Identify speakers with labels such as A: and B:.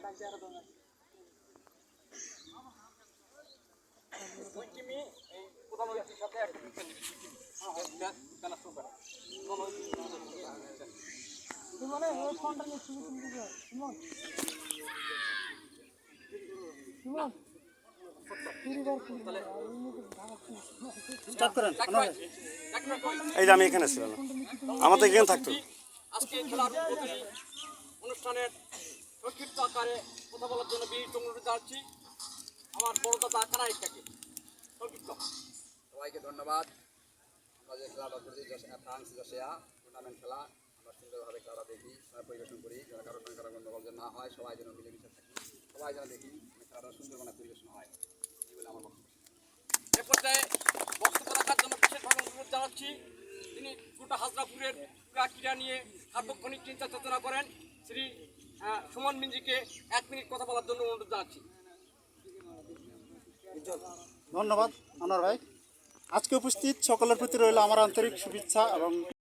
A: এই যে আমি এখানে ছিলাম, আমাদের এখানে থাকতো।
B: আজকে খেলার অনুষ্ঠানের সংক্ষিপ্ত আকারে কথা বলার জন্য বিনীত অনুরোধ জানাচ্ছি আমার বড় দাদা কানাইকাকে। সংক্ষিপ্ত।
C: সবাইকে ধন্যবাদ। আমরা যে খেলাটা করছি ফ্রান্স জসিয়া টুর্নামেন্ট খেলা, আমরা সুন্দরভাবে খেলাটা দেখি, পরিবেশন করি, যেন কারো সঙ্গে কারো গণ্ডগোল যেন না হয়, সবাই যেন মিলেমিশে থাকি, সবাই যেন দেখি খেলাটা সুন্দরভাবে পরিবেশন হয়, এই বলে আমার বক্তব্য।
B: এ পর্যায়ে বক্তব্য রাখার জন্য বিশেষভাবে অনুরোধ জানাচ্ছি তিনি গোটা হাজরাপুরের ক্রীড়া নিয়ে সার্বক্ষণিক চিন্তা চেতনা করেন শ্রী সুমন মিঞ্জিকে 1 মিনিট কথা বলার জন্য অনুরোধ জানাচ্ছি।
D: ধন্যবাদ আনোয়ার ভাই। আজকে উপস্থিত সকলের প্রতি রইল আমার আন্তরিক শুভেচ্ছা এবং